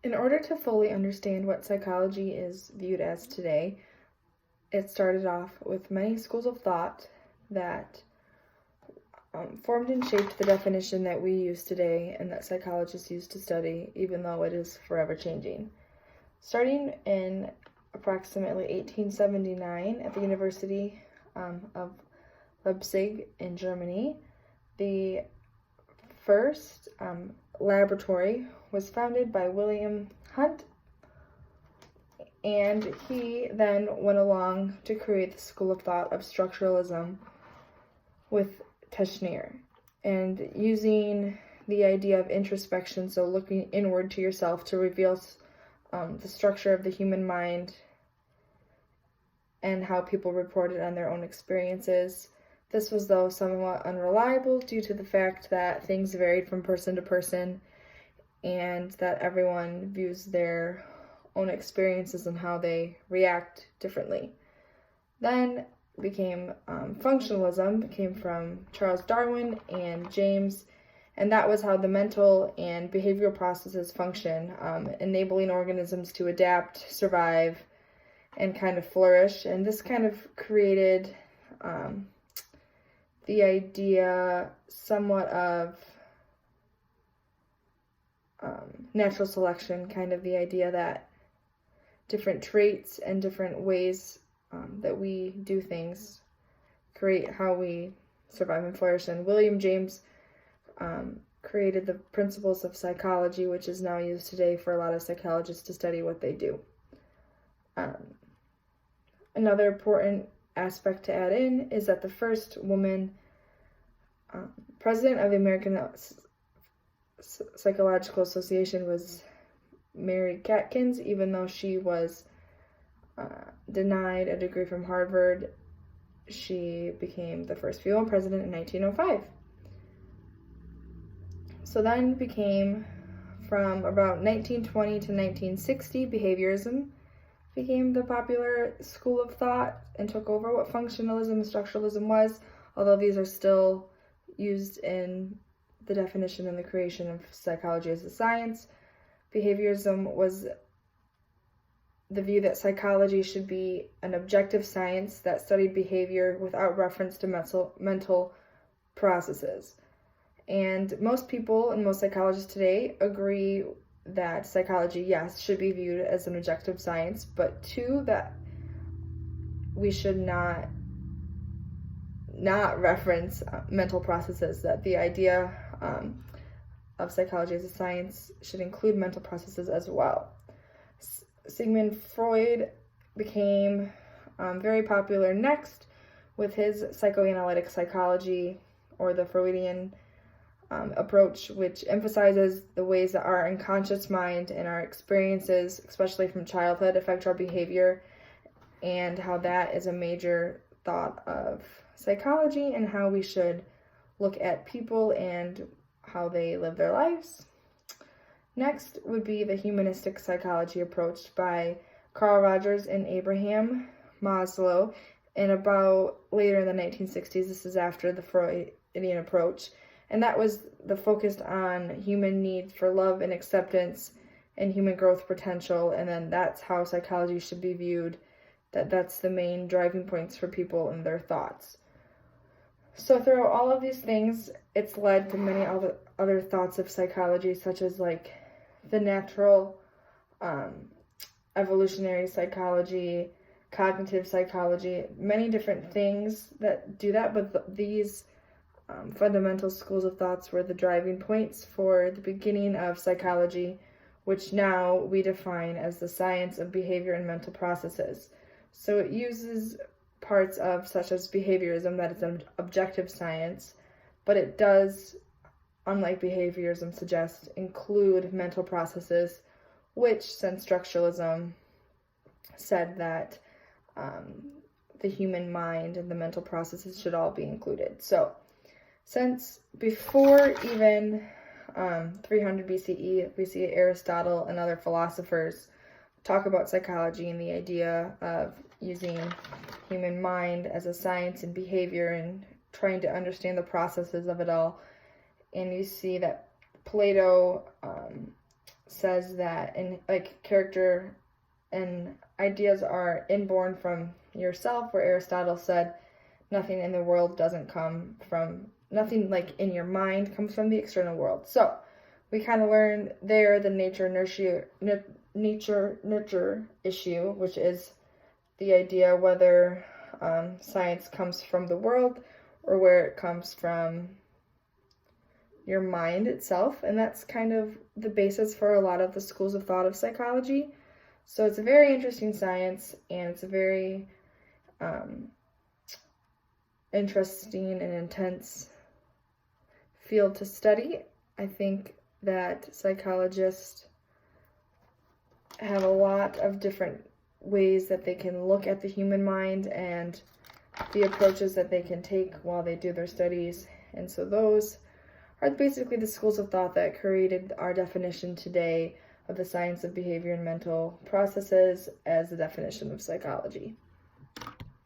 In order to fully understand what psychology is viewed as today, it started off with many schools of thought that formed and shaped the definition that we use today and that psychologists use to study, even though it is forever changing. Starting in approximately 1879 at the University of Leipzig in Germany, the first laboratory was founded by William Hunt, and he then went along to create the school of thought of structuralism with Teschner, and using the idea of introspection, so looking inward to yourself to reveal the structure of the human mind and how people reported on their own experiences. This was, though, somewhat unreliable due to the fact that things varied from person to person and that everyone views their own experiences and how they react differently. Then became functionalism, came from Charles Darwin and James, and that was how the mental and behavioral processes function, enabling organisms to adapt, survive, and kind of flourish. And this kind of created the idea somewhat of natural selection, kind of the idea that different traits and different ways that we do things create how we survive and flourish. And William James created the principles of psychology, which is now used today for a lot of psychologists to study what they do. Another important aspect to add in is that the first woman president of the American Psychological Association was Mary Catkins, even though she was denied a degree from Harvard. She became the first female president in 1905. So then became, from about 1920 to 1960, behaviorism became the popular school of thought and took over what functionalism and structuralism was, although these are still used in the definition and the creation of psychology as a science. Behaviorism was the view that psychology should be an objective science that studied behavior without reference to mental processes. And most people and most psychologists today agree that psychology, yes, should be viewed as an objective science, but two, that we should not reference mental processes, that the idea of psychology as a science should include mental processes as well. Sigmund Freud became very popular next with his psychoanalytic psychology, or the Freudian approach, which emphasizes the ways that our unconscious mind and our experiences, especially from childhood, affect our behavior, and how that is a major thought of psychology and how we should look at people and how they live their lives. Next would be the humanistic psychology approach by Carl Rogers and Abraham Maslow, and about later in the 1960s. This is after the Freudian approach, and that was the focused on human need for love and acceptance and human growth potential, and then that's how psychology should be viewed, that's the main driving points for people and their thoughts. So through all of these things, it's led to many other thoughts of psychology, such as like the natural evolutionary psychology, cognitive psychology, many different things that do that, but these fundamental schools of thoughts were the driving points for the beginning of psychology, which now we define as the science of behavior and mental processes. So it uses parts of, such as behaviorism, that is an objective science, but it does, unlike behaviorism suggests, include mental processes, which, since structuralism said that the human mind and the mental processes should all be included. So since before even 300 BCE, we see Aristotle and other philosophers talk about psychology and the idea of using human mind as a science and behavior and trying to understand the processes of it all. And you see that Plato says that in like character and ideas are inborn from yourself, where Aristotle said nothing in the world doesn't come from, nothing like in your mind comes from the external world. So we kind of learned there the nature nurture issue, which is the idea whether science comes from the world or where it comes from your mind itself. And that's kind of the basis for a lot of the schools of thought of psychology. So it's a very interesting science, and it's a very interesting and intense field to study. I think that psychologists have a lot of different ways that they can look at the human mind and the approaches that they can take while they do their studies. And so those are basically the schools of thought that created our definition today of the science of behavior and mental processes as the definition of psychology.